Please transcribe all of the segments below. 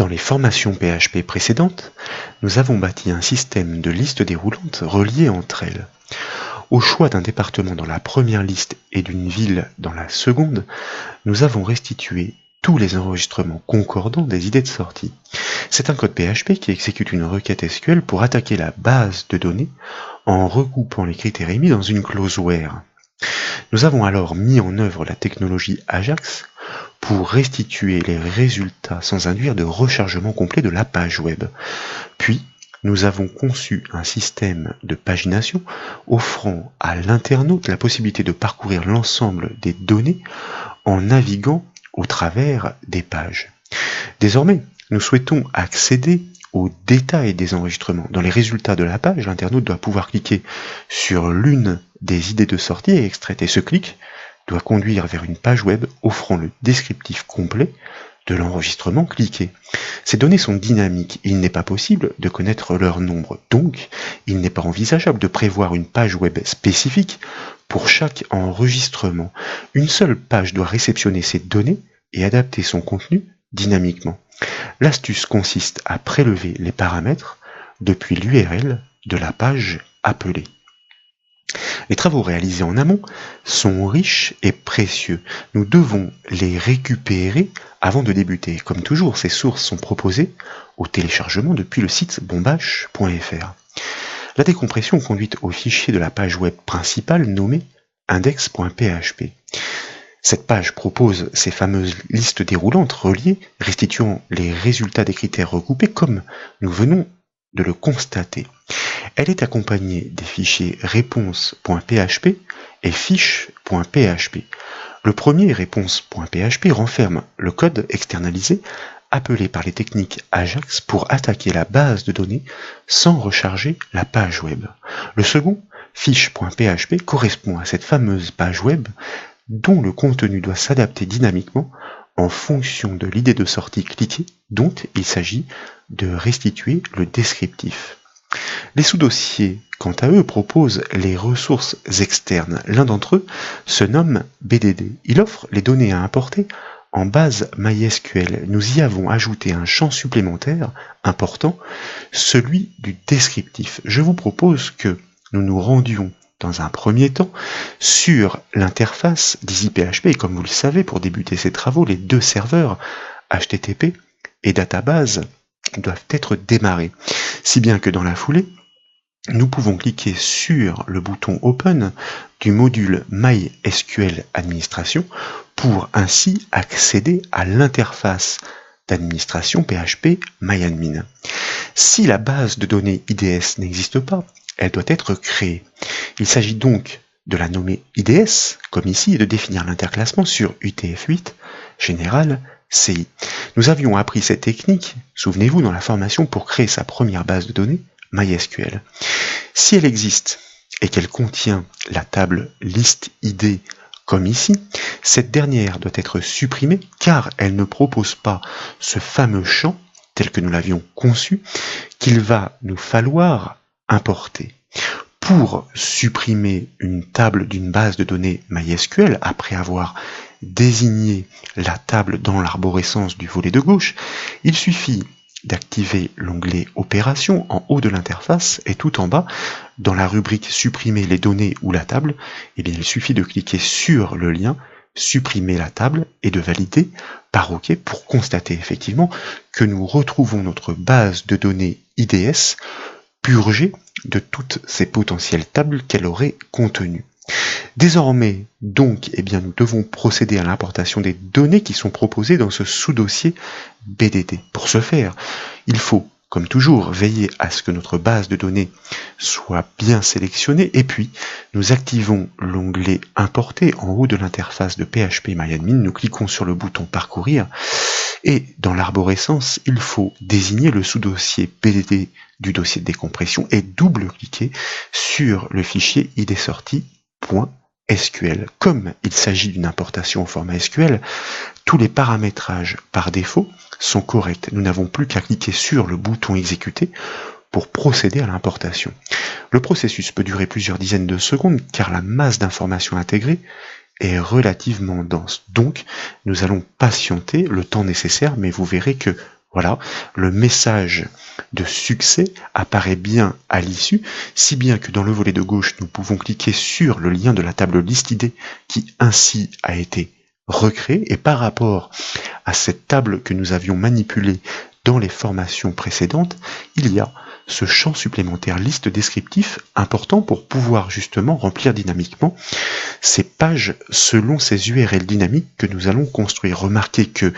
Dans les formations PHP précédentes, nous avons bâti un système de listes déroulantes reliées entre elles. Au choix d'un département dans la première liste et d'une ville dans la seconde, nous avons restitué tous les enregistrements concordants des idées de sortie. C'est un code PHP qui exécute une requête SQL pour attaquer la base de données en regroupant les critères émis dans une clause where. Nous avons alors mis en œuvre la technologie Ajax pour restituer les résultats sans induire de rechargement complet de la page web. Puis, nous avons conçu un système de pagination offrant à l'internaute la possibilité de parcourir l'ensemble des données en naviguant au travers des pages. Désormais, nous souhaitons accéder aux détails des enregistrements. Dans les résultats de la page, l'internaute doit pouvoir cliquer sur l'une des idées de sortie et extraite. Et ce clic doit conduire vers une page web offrant le descriptif complet de l'enregistrement cliqué. Ces données sont dynamiques et il n'est pas possible de connaître leur nombre. Donc, il n'est pas envisageable de prévoir une page web spécifique pour chaque enregistrement. Une seule page doit réceptionner ces données et adapter son contenu dynamiquement. L'astuce consiste à prélever les paramètres depuis l'URL de la page appelée. Les travaux réalisés en amont sont riches et précieux. Nous devons les récupérer avant de débuter. Comme toujours, ces sources sont proposées au téléchargement depuis le site bombash.fr. La décompression conduit au fichier de la page web principale nommé index.php. Cette page propose ces fameuses listes déroulantes reliées, restituant les résultats des critères regroupés comme nous venons de le constater. Elle est accompagnée des fichiers réponse.php et fiche.php. Le premier, réponse.php, renferme le code externalisé appelé par les techniques Ajax pour attaquer la base de données sans recharger la page web. Le second, fiche.php, correspond à cette fameuse page web dont le contenu doit s'adapter dynamiquement en fonction de l'idée de sortie cliquée, dont il s'agit de restituer le descriptif. Les sous-dossiers, quant à eux, proposent les ressources externes. L'un d'entre eux se nomme BDD. Il offre les données à importer en base MySQL. Nous y avons ajouté un champ supplémentaire important, celui du descriptif. Je vous propose que nous nous rendions dans un premier temps sur l'interface d'EasyPHP. Et comme vous le savez, pour débuter ces travaux, les deux serveurs HTTP et database doivent être démarrés. Si bien que dans la foulée, nous pouvons cliquer sur le bouton Open du module MySQL Administration pour ainsi accéder à l'interface d'administration PHP MyAdmin. Si la base de données IDS n'existe pas, elle doit être créée. Il s'agit donc de la nommer IDS, comme ici, et de définir l'interclassement sur UTF-8, Général, CI. Nous avions appris cette technique, souvenez-vous, dans la formation pour créer sa première base de données, MySQL. Si elle existe et qu'elle contient la table liste ID comme ici, cette dernière doit être supprimée car elle ne propose pas ce fameux champ tel que nous l'avions conçu qu'il va nous falloir importer. Pour supprimer une table d'une base de données MySQL après avoir désigné la table dans l'arborescence du volet de gauche, il suffit d'activer l'onglet Opérations en haut de l'interface et tout en bas, dans la rubrique Supprimer les données ou la table, il suffit de cliquer sur le lien Supprimer la table et de valider par OK pour constater effectivement que nous retrouvons notre base de données IDS purgée de toutes ces potentielles tables qu'elle aurait contenues. Désormais, donc, nous devons procéder à l'importation des données qui sont proposées dans ce sous-dossier BDD. Pour ce faire, il faut, comme toujours, veiller à ce que notre base de données soit bien sélectionnée et puis nous activons l'onglet Importer en haut de l'interface de PHP MyAdmin. Nous cliquons sur le bouton Parcourir et dans l'arborescence, il faut désigner le sous-dossier BDD du dossier de décompression et double-cliquer sur le fichier idsortie.sql. Comme il s'agit d'une importation au format SQL, tous les paramétrages par défaut sont corrects. Nous n'avons plus qu'à cliquer sur le bouton exécuter pour procéder à l'importation. Le processus peut durer plusieurs dizaines de secondes car la masse d'informations intégrée est relativement dense. Donc, nous allons patienter le temps nécessaire, mais vous verrez que Voilà, le message de succès apparaît bien à l'issue, si bien que dans le volet de gauche, nous pouvons cliquer sur le lien de la table liste ID qui ainsi a été recréée, et par rapport à cette table que nous avions manipulée dans les formations précédentes, il y a ce champ supplémentaire liste descriptif important pour pouvoir justement remplir dynamiquement ces pages selon ces URL dynamiques que nous allons construire. Remarquez que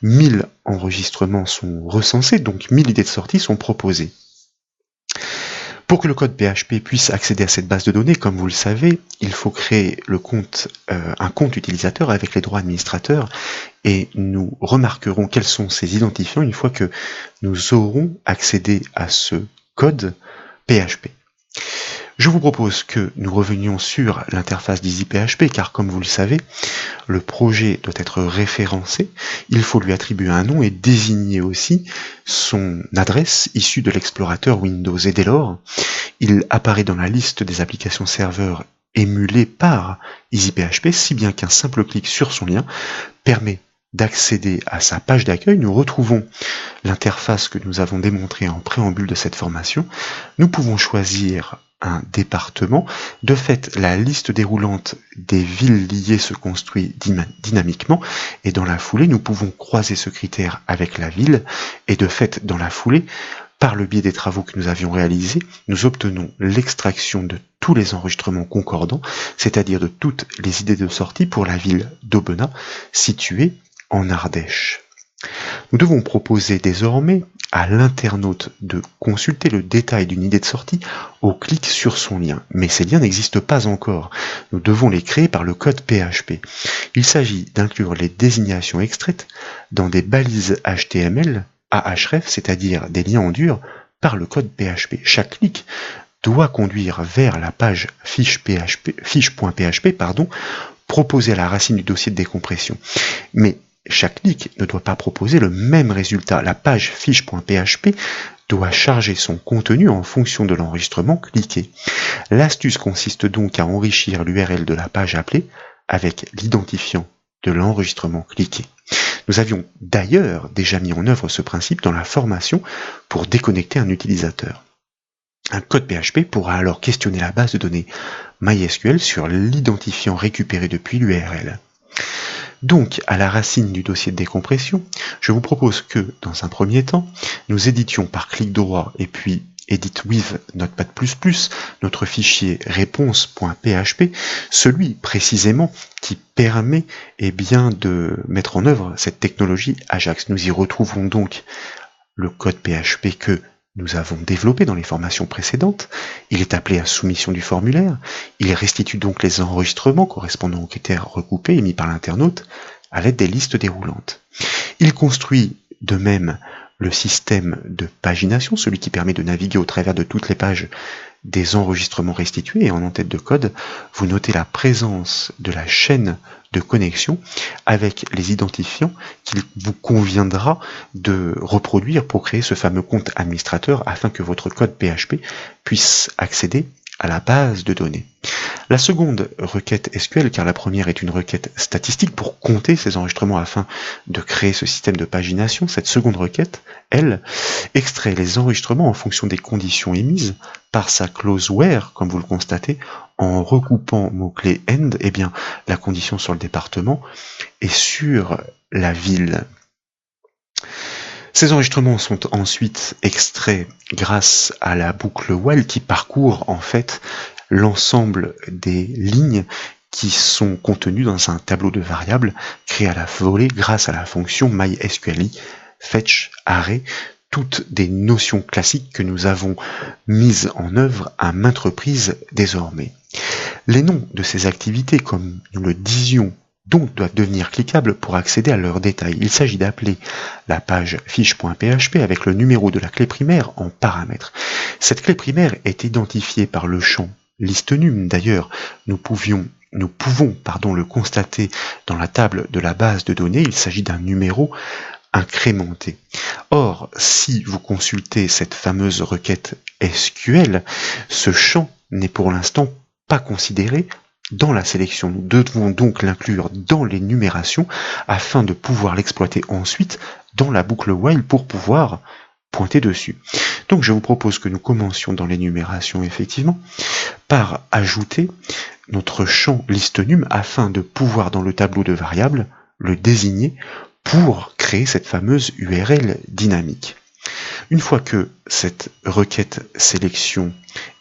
1000 enregistrements sont recensés, donc 1000 idées de sortie sont proposées. Pour que le code PHP puisse accéder à cette base de données, comme vous le savez, il faut créer un compte utilisateur avec les droits administrateurs, et nous remarquerons quels sont ces identifiants une fois que nous aurons accédé à ce code PHP. Je vous propose que nous revenions sur l'interface d'EasyPHP, car comme vous le savez, le projet doit être référencé, il faut lui attribuer un nom et désigner aussi son adresse issue de l'explorateur Windows. Et dès lors, il apparaît dans la liste des applications serveurs émulées par EasyPHP, si bien qu'un simple clic sur son lien permet d'accéder à sa page d'accueil. Nous retrouvons l'interface que nous avons démontrée en préambule de cette formation. Nous pouvons choisir un département. De fait, la liste déroulante des villes liées se construit dynamiquement, et dans la foulée, nous pouvons croiser ce critère avec la ville, et de fait, dans la foulée, par le biais des travaux que nous avions réalisés, nous obtenons l'extraction de tous les enregistrements concordants, c'est-à-dire de toutes les idées de sortie pour la ville d'Aubenas, située en Ardèche. Nous devons proposer désormais à l'internaute de consulter le détail d'une idée de sortie au clic sur son lien. Mais ces liens n'existent pas encore. Nous devons les créer par le code PHP. Il s'agit d'inclure les désignations extraites dans des balises HTML à href, c'est-à-dire des liens en dur, par le code PHP. Chaque clic doit conduire vers la page fiche.php, proposée à la racine du dossier de décompression. Mais chaque clic ne doit pas proposer le même résultat. La page fiche.php doit charger son contenu en fonction de l'enregistrement cliqué. L'astuce consiste donc à enrichir l'URL de la page appelée avec l'identifiant de l'enregistrement cliqué. Nous avions d'ailleurs déjà mis en œuvre ce principe dans la formation pour déconnecter un utilisateur. Un code PHP pourra alors questionner la base de données MySQL sur l'identifiant récupéré depuis l'URL. Donc, à la racine du dossier de décompression, je vous propose que, dans un premier temps, nous éditions par clic droit et puis Edit with Notepad++ notre fichier réponse.php, celui précisément qui permet de mettre en œuvre cette technologie Ajax. Nous y retrouvons donc le code PHP que nous avons développé dans les formations précédentes. Il est appelé à soumission du formulaire. Il restitue donc les enregistrements correspondant aux critères recoupés émis par l'internaute à l'aide des listes déroulantes. Il construit de même le système de pagination, celui qui permet de naviguer au travers de toutes les pages des enregistrements restitués, et en en-tête de code, vous notez la présence de la chaîne de connexion avec les identifiants qu'il vous conviendra de reproduire pour créer ce fameux compte administrateur afin que votre code PHP puisse accéder à la base de données. La seconde requête SQL, car la première est une requête statistique pour compter ces enregistrements afin de créer ce système de pagination, cette seconde requête, elle, extrait les enregistrements en fonction des conditions émises par sa clause where, comme vous le constatez, en recoupant mot-clé end, la condition sur le département et sur la ville. Ces enregistrements sont ensuite extraits grâce à la boucle while qui parcourt en fait l'ensemble des lignes qui sont contenues dans un tableau de variables créé à la volée grâce à la fonction MySQLi, fetch, array, toutes des notions classiques que nous avons mises en œuvre à maintes reprises désormais. Les noms de ces activités, comme nous le disions, donc doivent devenir cliquables pour accéder à leurs détails. Il s'agit d'appeler la page fiche.php avec le numéro de la clé primaire en paramètre. Cette clé primaire est identifiée par le champ listenum. D'ailleurs, nous pouvons le constater dans la table de la base de données. Il s'agit d'un numéro incrémenté. Or, si vous consultez cette fameuse requête SQL, ce champ n'est pour l'instant pas considéré dans la sélection. Nous devons donc l'inclure dans l'énumération afin de pouvoir l'exploiter ensuite dans la boucle while pour pouvoir pointer dessus. Donc je vous propose que nous commencions dans l'énumération effectivement par ajouter notre champ listenum afin de pouvoir dans le tableau de variables le désigner pour créer cette fameuse URL dynamique. Une fois que cette requête sélection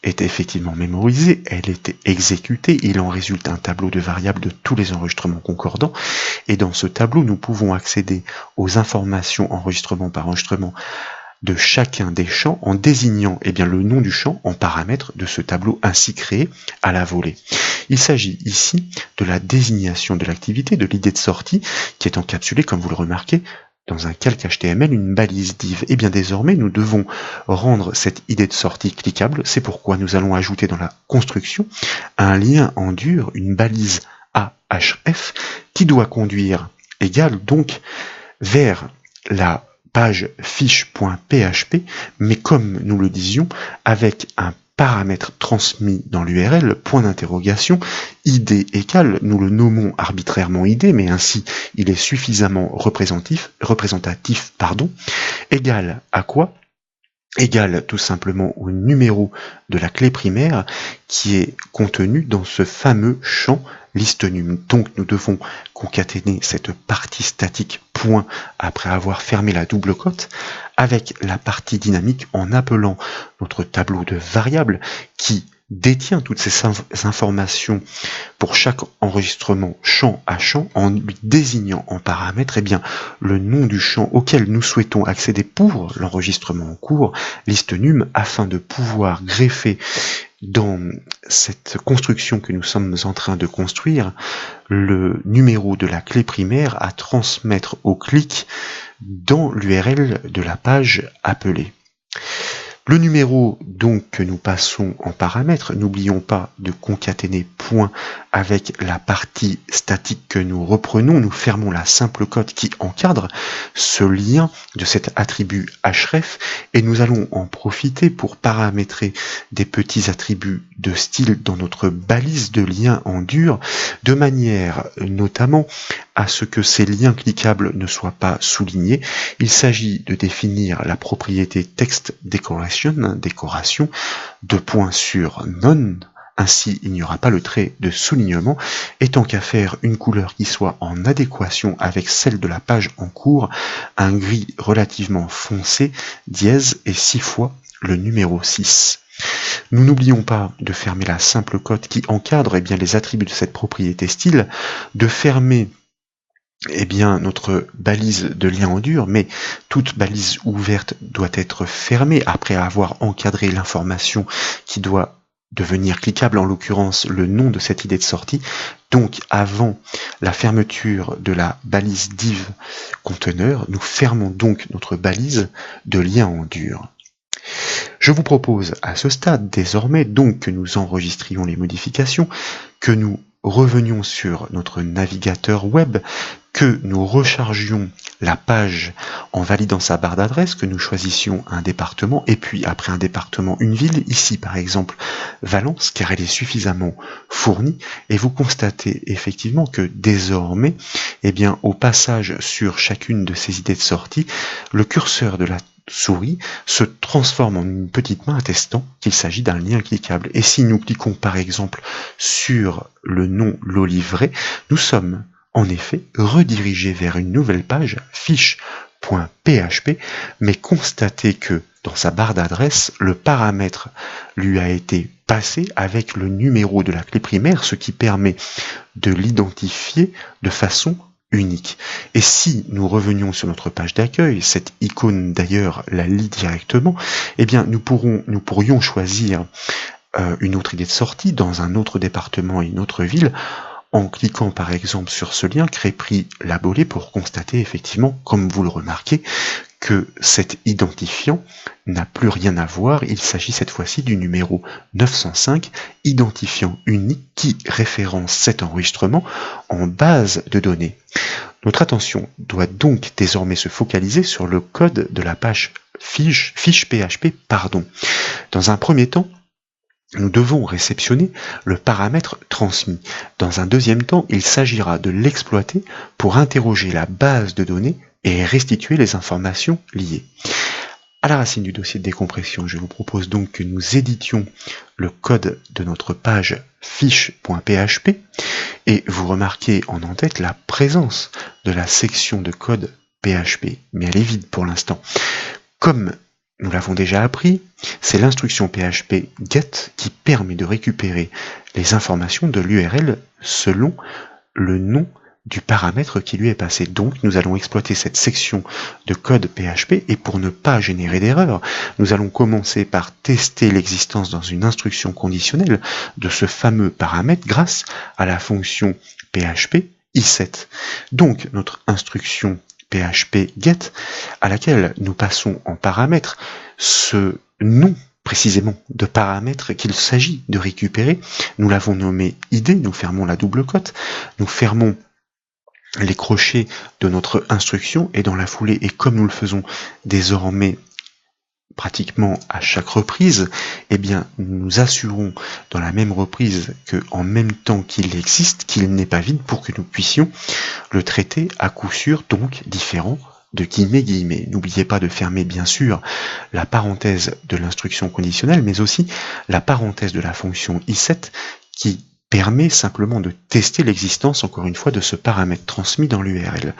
est effectivement mémorisée, elle est exécutée, il en résulte un tableau de variables de tous les enregistrements concordants, et dans ce tableau, nous pouvons accéder aux informations enregistrement par enregistrement de chacun des champs en désignant le nom du champ en paramètre de ce tableau ainsi créé à la volée. Il s'agit ici de la désignation de l'activité, de l'idée de sortie, qui est encapsulée, comme vous le remarquez, dans un calque HTML, une balise div. Et bien désormais, nous devons rendre cette idée de sortie cliquable. C'est pourquoi nous allons ajouter dans la construction un lien en dur, une balise ahref, qui doit conduire égale donc vers la page fiche.php, mais comme nous le disions, avec un paramètre transmis dans l'URL, point d'interrogation, id égale, nous le nommons arbitrairement id, mais ainsi il est suffisamment représentatif, égale à quoi? Égale tout simplement au numéro de la clé primaire qui est contenu dans ce fameux champ listenum. Donc nous devons concaténer cette partie statique point après avoir fermé la double cote avec la partie dynamique en appelant notre tableau de variables qui détient toutes ces informations pour chaque enregistrement champ à champ en lui désignant en paramètre le nom du champ auquel nous souhaitons accéder pour l'enregistrement en cours, listenum, afin de pouvoir greffer dans cette construction que nous sommes en train de construire le numéro de la clé primaire à transmettre au clic dans l'URL de la page appelée. Le numéro donc que nous passons en paramètre, n'oublions pas de concaténer point avec la partie statique que nous reprenons, nous fermons la simple cote qui encadre ce lien de cet attribut href et nous allons en profiter pour paramétrer des petits attributs de style dans notre balise de lien en dur de manière notamment à ce que ces liens cliquables ne soient pas soulignés. Il s'agit de définir la propriété text décoration, de points sur none, ainsi il n'y aura pas le trait de soulignement, et tant qu'à faire une couleur qui soit en adéquation avec celle de la page en cours, un gris relativement foncé, dièse et 6 fois le numéro 6. Nous n'oublions pas de fermer la simple cote qui encadre les attributs de cette propriété style, de fermer notre balise de lien en dur, mais toute balise ouverte doit être fermée après avoir encadré l'information qui doit devenir cliquable, en l'occurrence le nom de cette idée de sortie. Donc avant la fermeture de la balise div conteneur, nous fermons donc notre balise de lien en dur. Je vous propose à ce stade désormais donc que nous enregistrions les modifications, que nous revenions sur notre navigateur web, que nous rechargions la page en validant sa barre d'adresse, que nous choisissions un département, et puis après un département, une ville, ici par exemple Valence, car elle est suffisamment fournie, et vous constatez effectivement que désormais, au passage sur chacune de ces idées de sortie, le curseur de la souris se transforme en une petite main attestant qu'il s'agit d'un lien cliquable. Et si nous cliquons par exemple sur le nom l'olivret, nous sommes en effet redirigés vers une nouvelle page fiche.php, mais constatez que dans sa barre d'adresse, le paramètre lui a été passé avec le numéro de la clé primaire, ce qui permet de l'identifier de façon unique. Et si nous revenions sur notre page d'accueil, cette icône d'ailleurs la lit directement, nous pourrions choisir une autre idée de sortie dans un autre département et une autre ville en cliquant par exemple sur ce lien Crêperie La Bolée pour constater effectivement, comme vous le remarquez, que cet identifiant n'a plus rien à voir. Il s'agit cette fois-ci du numéro 905, identifiant unique qui référence cet enregistrement en base de données. Notre attention doit donc désormais se focaliser sur le code de la page fiche.php. Dans un premier temps, nous devons réceptionner le paramètre transmis. Dans un deuxième temps, il s'agira de l'exploiter pour interroger la base de données et restituer les informations liées. À la racine du dossier de décompression, je vous propose donc que nous éditions le code de notre page fiche.php et vous remarquez en en-tête la présence de la section de code PHP, mais elle est vide pour l'instant. Comme nous l'avons déjà appris, c'est l'instruction PHP GET qui permet de récupérer les informations de l'URL selon le nom du paramètre qui lui est passé. Donc nous allons exploiter cette section de code PHP et pour ne pas générer d'erreur, nous allons commencer par tester l'existence dans une instruction conditionnelle de ce fameux paramètre grâce à la fonction PHP i7. Donc notre instruction PHP GET à laquelle nous passons en paramètre ce nom précisément de paramètre qu'il s'agit de récupérer. Nous l'avons nommé ID, nous fermons la double cote, nous fermons les crochets de notre instruction et dans la foulée, et comme nous le faisons désormais pratiquement à chaque reprise, eh bien nous assurons dans la même reprise que en même temps qu'il existe, qu'il n'est pas vide pour que nous puissions le traiter à coup sûr, donc différent de guillemets. N'oubliez pas de fermer bien sûr la parenthèse de l'instruction conditionnelle, mais aussi la parenthèse de la fonction i7 qui permet simplement de tester l'existence, encore une fois, de ce paramètre transmis dans l'URL.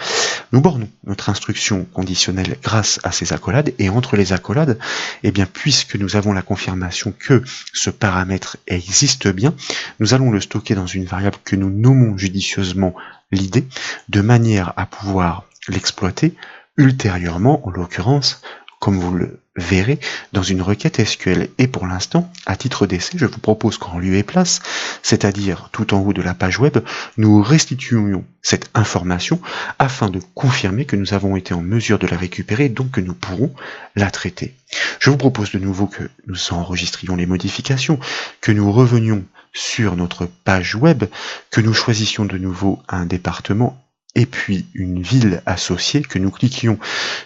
Nous bornons notre instruction conditionnelle grâce à ces accolades, et entre les accolades, eh bien, puisque nous avons la confirmation que ce paramètre existe bien, nous allons le stocker dans une variable que nous nommons judicieusement l'id, de manière à pouvoir l'exploiter ultérieurement, en l'occurrence, comme vous le verrez, dans une requête SQL. Et pour l'instant, à titre d'essai, je vous propose qu'en lieu et place, c'est-à-dire tout en haut de la page web, nous restituions cette information afin de confirmer que nous avons été en mesure de la récupérer, donc que nous pourrons la traiter. Je vous propose de nouveau que nous enregistrions les modifications, que nous revenions sur notre page web, que nous choisissions de nouveau un département et puis une ville associée, que nous cliquions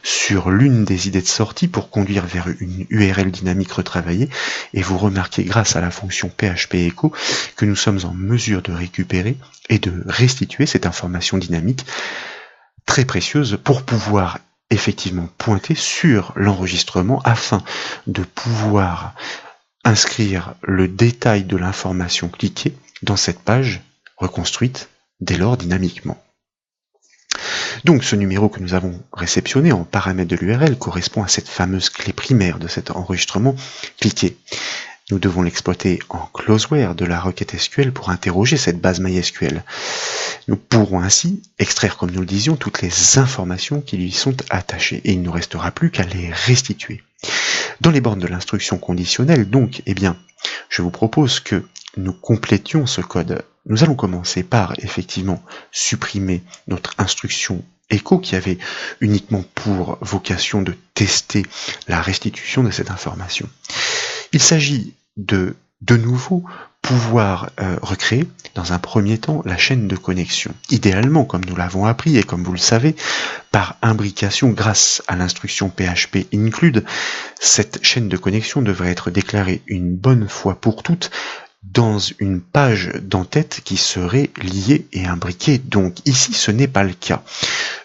sur l'une des idées de sortie pour conduire vers une URL dynamique retravaillée, et vous remarquez grâce à la fonction PHP Echo que nous sommes en mesure de récupérer et de restituer cette information dynamique très précieuse pour pouvoir effectivement pointer sur l'enregistrement afin de pouvoir inscrire le détail de l'information cliquée dans cette page reconstruite dès lors dynamiquement. Donc ce numéro que nous avons réceptionné en paramètre de l'URL correspond à cette fameuse clé primaire de cet enregistrement cliqué. Nous devons l'exploiter en closeware de la requête SQL pour interroger cette base MySQL. Nous pourrons ainsi extraire, comme nous le disions, toutes les informations qui lui sont attachées et il ne nous restera plus qu'à les restituer. Dans les bornes de l'instruction conditionnelle, donc, eh bien, je vous propose que nous complétions ce code. Nous allons commencer par, effectivement, supprimer notre instruction echo qui avait uniquement pour vocation de tester la restitution de cette information. Il s'agit de nouveau, pouvoir recréer, dans un premier temps, la chaîne de connexion. Idéalement, comme nous l'avons appris et comme vous le savez, par imbrication grâce à l'instruction PHP include, cette chaîne de connexion devrait être déclarée une bonne fois pour toutes dans une page d'entête qui serait liée et imbriquée. Donc ici, ce n'est pas le cas.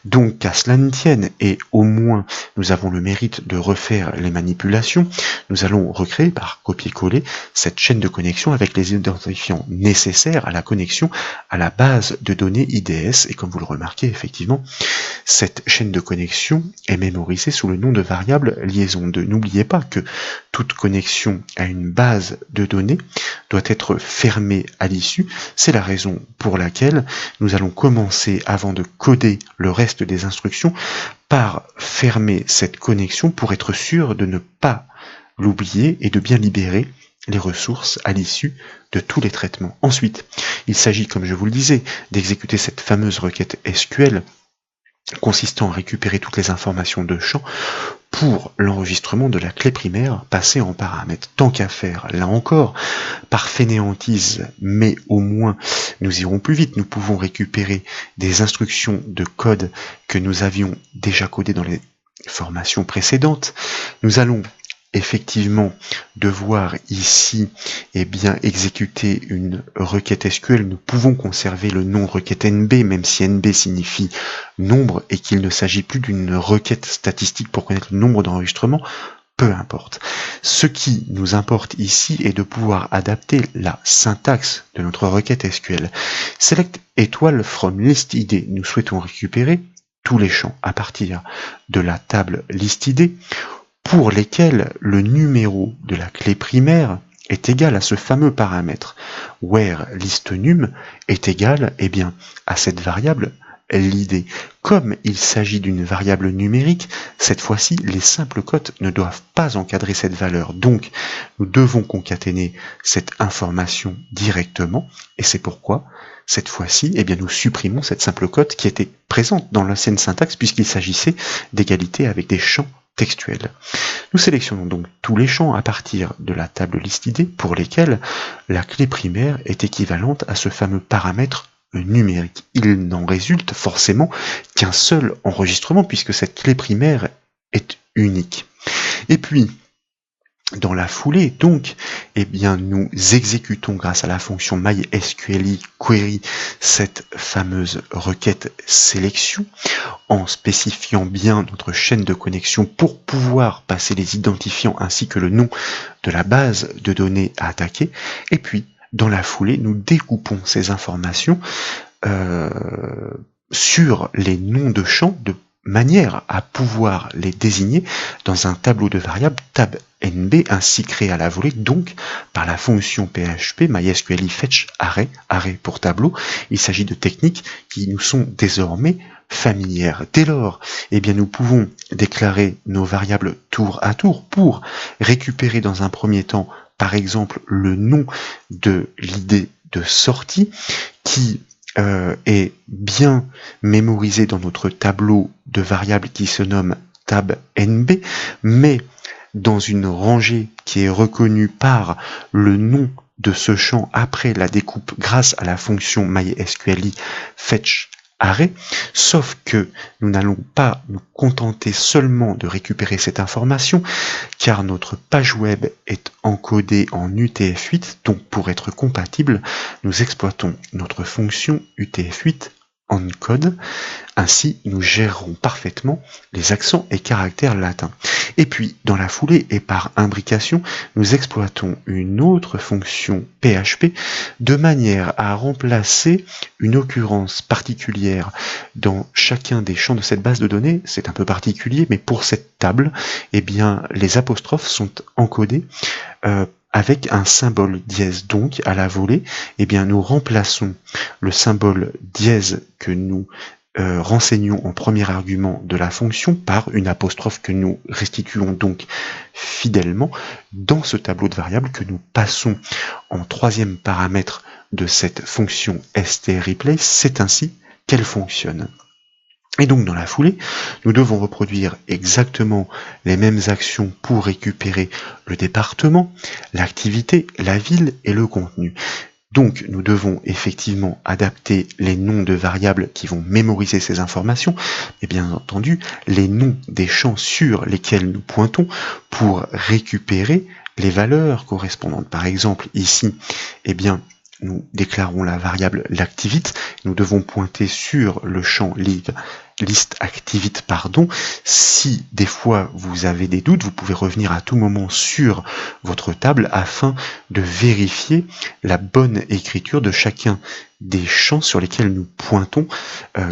Donc qu'à cela ne tienne, et au moins nous avons le mérite de refaire les manipulations, nous allons recréer par copier-coller cette chaîne de connexion avec les identifiants nécessaires à la connexion à la base de données IDS. Et comme vous le remarquez, effectivement, cette chaîne de connexion est mémorisée sous le nom de variable liaison 2. N'oubliez pas que toute connexion à une base de données doit être fermée à l'issue. C'est la raison pour laquelle nous allons commencer, avant de coder le reste des instructions, par fermer cette connexion pour être sûr de ne pas l'oublier et de bien libérer les ressources à l'issue de tous les traitements. Ensuite, il s'agit, comme je vous le disais, d'exécuter cette fameuse requête SQL consistant à récupérer toutes les informations de champ pour l'enregistrement de la clé primaire passée en paramètre. Tant qu'à faire, là encore, par fainéantise, mais au moins nous irons plus vite, nous pouvons récupérer des instructions de code que nous avions déjà codées dans les formations précédentes. Nous allons effectivement devoir ici exécuter une requête SQL, nous pouvons conserver le nom de requête NB, même si NB signifie nombre et qu'il ne s'agit plus d'une requête statistique pour connaître le nombre d'enregistrements, peu importe. Ce qui nous importe ici est de pouvoir adapter la syntaxe de notre requête SQL. Select étoile from list ID. Nous souhaitons récupérer tous les champs à partir de la table list ID pour lesquels le numéro de la clé primaire est égal à ce fameux paramètre. Where listNum est égal à cette variable l'id. Comme il s'agit d'une variable numérique, cette fois-ci, les simples cotes ne doivent pas encadrer cette valeur. Donc, nous devons concaténer cette information directement, et c'est pourquoi, cette fois-ci, nous supprimons cette simple cote qui était présente dans l'ancienne syntaxe, puisqu'il s'agissait d'égalité avec des champs textuels. Nous sélectionnons donc tous les champs à partir de la table listID pour lesquels la clé primaire est équivalente à ce fameux paramètre numérique. Il n'en résulte forcément qu'un seul enregistrement puisque cette clé primaire est unique. Et puis, dans la foulée, donc, nous exécutons grâce à la fonction MySQLi query cette fameuse requête sélection en spécifiant bien notre chaîne de connexion pour pouvoir passer les identifiants ainsi que le nom de la base de données à attaquer. Et puis, dans la foulée, nous découpons ces informations sur les noms de champs de manière à pouvoir les désigner dans un tableau de variables tab NB ainsi créé à la volée, donc par la fonction PHP MySQLi fetch array, array pour tableau. Il s'agit de techniques qui nous sont désormais familières. Dès lors, nous pouvons déclarer nos variables tour à tour pour récupérer dans un premier temps, par exemple, le nom de l'id de sortie qui est bien mémorisé dans notre tableau de variables qui se nomme tab NB, mais dans une rangée qui est reconnue par le nom de ce champ après la découpe grâce à la fonction MySQLi fetch array, sauf que nous n'allons pas nous contenter seulement de récupérer cette information, car notre page web est encodée en UTF-8, donc pour être compatible, nous exploitons notre fonction UTF-8 encode, ainsi nous gérerons parfaitement les accents et caractères latins. Et puis, dans la foulée et par imbrication, nous exploitons une autre fonction PHP de manière à remplacer une occurrence particulière dans chacun des champs de cette base de données. C'est un peu particulier, mais pour cette table, les apostrophes sont encodées avec un symbole dièse. Donc, à la volée, nous remplaçons le symbole dièse que nous renseignons en premier argument de la fonction par une apostrophe que nous restituons donc fidèlement dans ce tableau de variables que nous passons en troisième paramètre de cette fonction strreplace. C'est ainsi qu'elle fonctionne. Et donc dans la foulée, nous devons reproduire exactement les mêmes actions pour récupérer le département, l'activité, la ville et le contenu. Donc nous devons effectivement adapter les noms de variables qui vont mémoriser ces informations, et bien entendu les noms des champs sur lesquels nous pointons pour récupérer les valeurs correspondantes. Par exemple ici, nous déclarons la variable l'activite, nous devons pointer sur le champ list activite, Si des fois vous avez des doutes, vous pouvez revenir à tout moment sur votre table afin de vérifier la bonne écriture de chacun des champs sur lesquels nous pointons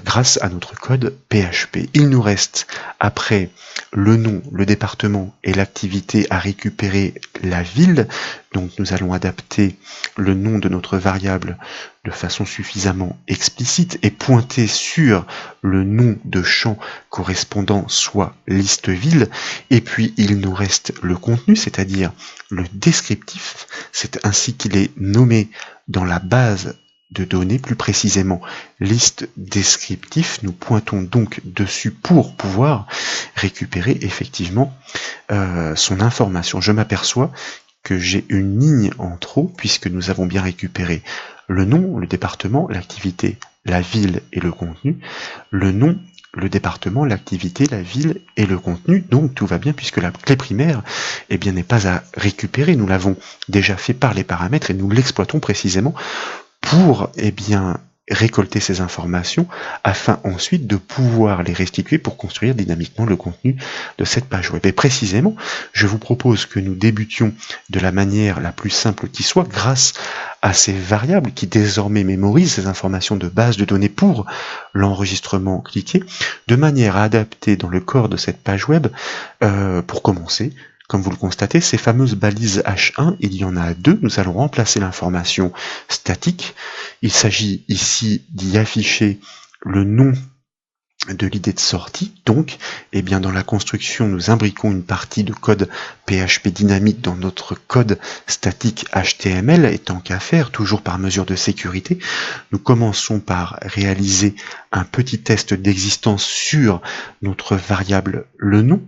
grâce à notre code PHP. Il nous reste, après le nom, le département et l'activité, à récupérer la ville. Donc nous allons adapter le nom de notre variable de façon suffisamment explicite et pointer sur le nom de champ correspondant, soit liste ville. Et puis il nous reste le contenu, c'est-à-dire le descriptif. C'est ainsi qu'il est nommé dans la base de données, plus précisément liste descriptif. Nous pointons donc dessus pour pouvoir récupérer effectivement son information. Je m'aperçois que j'ai une ligne en trop puisque nous avons bien récupéré le nom, le département, l'activité, la ville et le contenu. Le nom le département, l'activité, la ville et le contenu. Donc tout va bien puisque la clé primaire n'est pas à récupérer. Nous l'avons déjà fait par les paramètres et nous l'exploitons précisément pour récolter ces informations afin ensuite de pouvoir les restituer pour construire dynamiquement le contenu de cette page web. Et précisément, je vous propose que nous débutions de la manière la plus simple qui soit grâce à ces variables qui désormais mémorisent ces informations de base de données pour l'enregistrement cliqué, de manière à adapter dans le corps de cette page web, pour commencer, comme vous le constatez, ces fameuses balises H1, il y en a deux. Nous allons remplacer l'information statique. Il s'agit ici d'y afficher le nom de l'idée de sortie. Donc, dans la construction, nous imbriquons une partie de code PHP dynamique dans notre code statique HTML. Et tant qu'à faire, toujours par mesure de sécurité, nous commençons par réaliser un petit test d'existence sur notre variable le nom.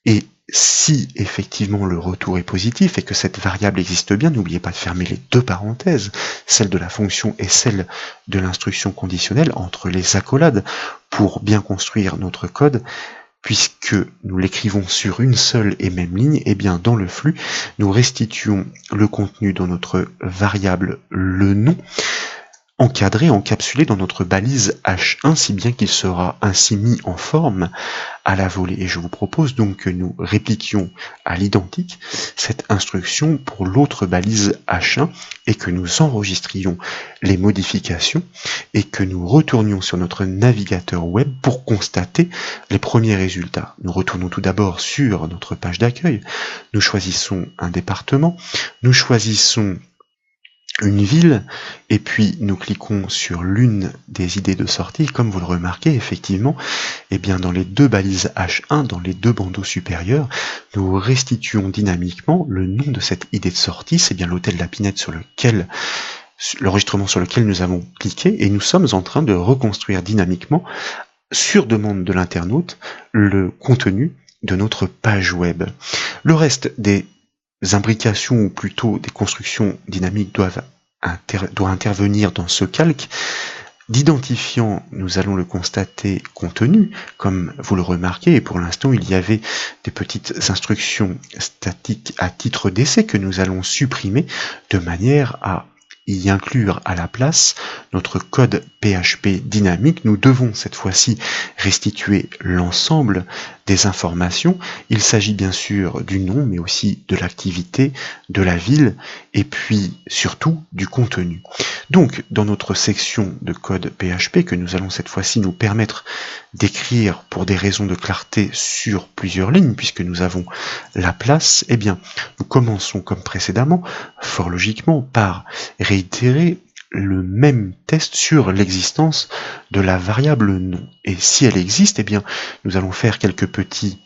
Et si effectivement le retour est positif et que cette variable existe bien, n'oubliez pas de fermer les deux parenthèses, celle de la fonction et celle de l'instruction conditionnelle entre les accolades pour bien construire notre code, puisque nous l'écrivons sur une seule et même ligne, dans le flux, nous restituons le contenu dans notre variable le nom, encadré, encapsulé dans notre balise H1, si bien qu'il sera ainsi mis en forme à la volée. Et je vous propose donc que nous répliquions à l'identique cette instruction pour l'autre balise H1 et que nous enregistrions les modifications et que nous retournions sur notre navigateur web pour constater les premiers résultats. Nous retournons tout d'abord sur notre page d'accueil, nous choisissons un département, nous choisissons une ville, et puis nous cliquons sur l'une des idées de sortie. Comme vous le remarquez, effectivement, dans les deux balises H1, dans les deux bandeaux supérieurs, nous restituons dynamiquement le nom de cette idée de sortie. C'est bien l'hôtel La Pinette sur lequel l'enregistrement sur lequel nous avons cliqué, et nous sommes en train de reconstruire dynamiquement, sur demande de l'internaute, le contenu de notre page web. Le reste des imbrications, ou plutôt des constructions dynamiques, doit intervenir dans ce calque. D'identifiant, nous allons le constater contenu, comme vous le remarquez, et pour l'instant il y avait des petites instructions statiques à titre d'essai que nous allons supprimer de manière à y inclure à la place notre code PHP dynamique. Nous devons cette fois-ci restituer l'ensemble des informations. Il s'agit bien sûr du nom, mais aussi de l'activité, de la ville, et puis surtout du contenu. Donc, dans notre section de code PHP, que nous allons cette fois-ci nous permettre d'écrire pour des raisons de clarté sur plusieurs lignes, puisque nous avons la place, nous commençons comme précédemment, fort logiquement, par réitérer le même test sur l'existence de la variable nom. Et si elle existe, nous allons faire quelques petits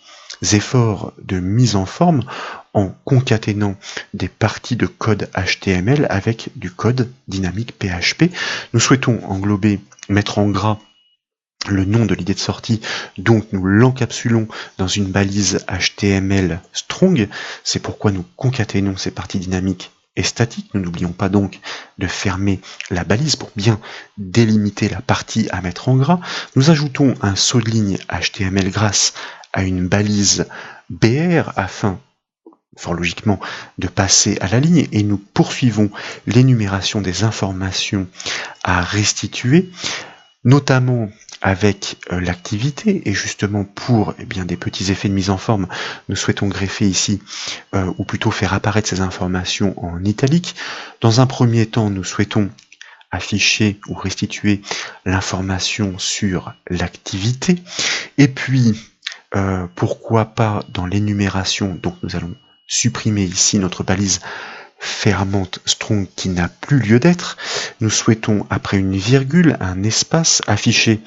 efforts de mise en forme en concaténant des parties de code HTML avec du code dynamique PHP. Nous souhaitons mettre en gras le nom de l'idée de sortie, donc nous l'encapsulons dans une balise HTML strong. C'est pourquoi nous concaténons ces parties dynamiques et statiques. Nous n'oublions pas donc de fermer la balise pour bien délimiter la partie à mettre en gras. Nous ajoutons un saut de ligne HTML grâce à une balise BR afin, fort logiquement, de passer à la ligne, et nous poursuivons l'énumération des informations à restituer, notamment avec l'activité, et justement pour des petits effets de mise en forme, nous souhaitons greffer ici, ou plutôt faire apparaître ces informations en italique. Dans un premier temps, nous souhaitons afficher ou restituer l'information sur l'activité, et puis pourquoi pas dans l'énumération, donc nous allons supprimer ici notre balise fermante strong qui n'a plus lieu d'être. Nous souhaitons, après une virgule, un espace, afficher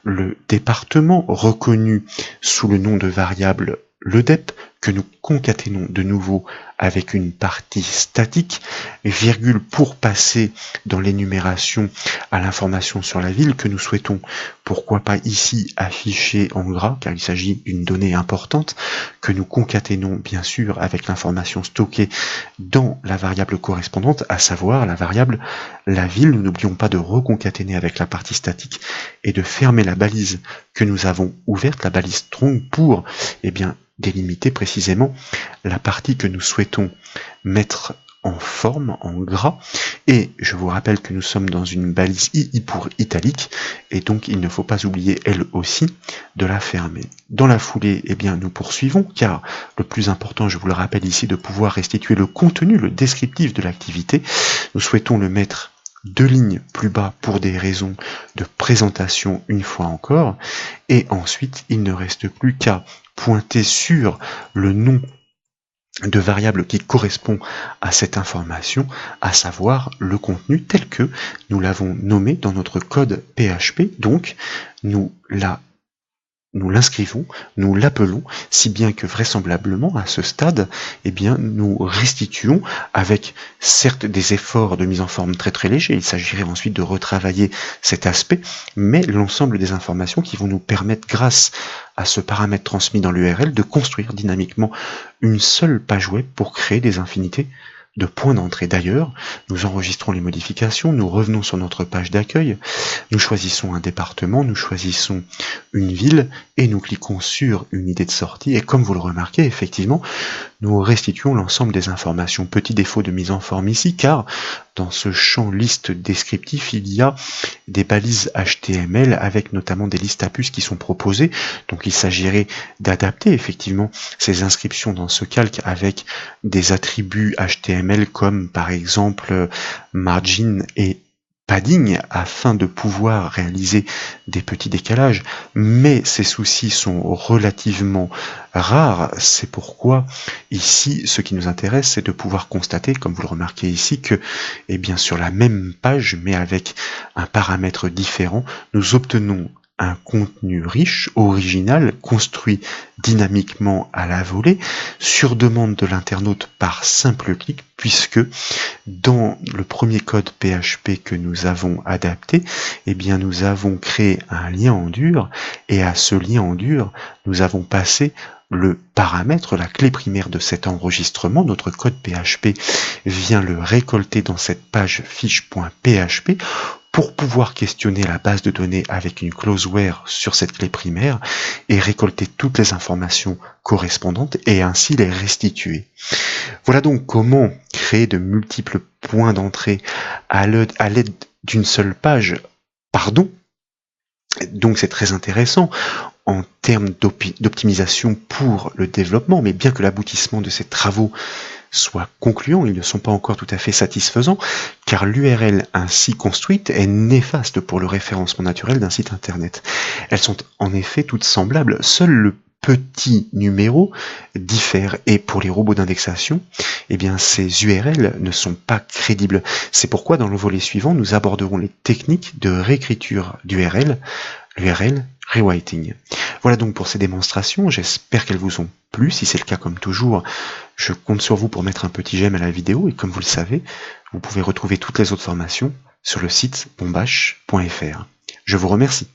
le département reconnu sous le nom de variable le DEP, que nous concaténons de nouveau avec une partie statique, virgule pour passer dans l'énumération à l'information sur la ville que nous souhaitons, pourquoi pas ici afficher en gras, car il s'agit d'une donnée importante, que nous concaténons bien sûr avec l'information stockée dans la variable correspondante, à savoir la variable la ville. Nous n'oublions pas de reconcaténer avec la partie statique et de fermer la balise que nous avons ouverte, la balise strong, pour délimiter précisément la partie que nous souhaitons mettre en forme, en gras, et je vous rappelle que nous sommes dans une balise II pour italique, et donc il ne faut pas oublier elle aussi de la fermer. Dans la foulée, nous poursuivons, car le plus important, je vous le rappelle ici, de pouvoir restituer le contenu, le descriptif de l'activité. Nous souhaitons le mettre 2 lignes plus bas pour des raisons de présentation une fois encore, et ensuite il ne reste plus qu'à pointer sur le nom de variable qui correspond à cette information, à savoir le contenu tel que nous l'avons nommé dans notre code PHP. Donc nous l'inscrivons, nous l'appelons, si bien que vraisemblablement à ce stade, nous restituons, avec certes des efforts de mise en forme très très légers, il s'agirait ensuite de retravailler cet aspect, mais l'ensemble des informations qui vont nous permettre, grâce à ce paramètre transmis dans l'URL, de construire dynamiquement une seule page web pour créer des infinités de points d'entrée. D'ailleurs, nous enregistrons les modifications, nous revenons sur notre page d'accueil, nous choisissons un département, nous choisissons une ville et nous cliquons sur une idée de sortie, et comme vous le remarquez, effectivement, nous restituons l'ensemble des informations. Petit défaut de mise en forme ici, car dans ce champ liste descriptif, il y a des balises HTML avec notamment des listes à puces qui sont proposées. Donc il s'agirait d'adapter effectivement ces inscriptions dans ce calque avec des attributs HTML comme par exemple margin et padding, afin de pouvoir réaliser des petits décalages, mais ces soucis sont relativement rares. C'est pourquoi ici ce qui nous intéresse, c'est de pouvoir constater, comme vous le remarquez ici, que sur la même page mais avec un paramètre différent, nous obtenons un contenu riche, original, construit dynamiquement à la volée, sur demande de l'internaute par simple clic, puisque dans le premier code PHP que nous avons adapté, nous avons créé un lien en dur, et à ce lien en dur, nous avons passé le paramètre, la clé primaire de cet enregistrement. Notre code PHP vient le récolter dans cette page fiche.php pour pouvoir questionner la base de données avec une clause where sur cette clé primaire et récolter toutes les informations correspondantes et ainsi les restituer. Voilà donc comment créer de multiples points d'entrée à l'aide d'une seule page. Donc c'est très intéressant en termes d'optimisation pour le développement, mais bien que l'aboutissement de ces travaux soit concluant, ils ne sont pas encore tout à fait satisfaisants, car l'URL ainsi construite est néfaste pour le référencement naturel d'un site internet. Elles sont en effet toutes semblables, seul le petit numéro diffère, et pour les robots d'indexation, ces URL ne sont pas crédibles. C'est pourquoi dans le volet suivant, nous aborderons les techniques de réécriture d'URL, l'URL rewriting. Voilà donc pour ces démonstrations, j'espère qu'elles vous ont plu. Si c'est le cas, comme toujours, je compte sur vous pour mettre un petit j'aime à la vidéo, et comme vous le savez, vous pouvez retrouver toutes les autres formations sur le site bombache.fr. Je vous remercie.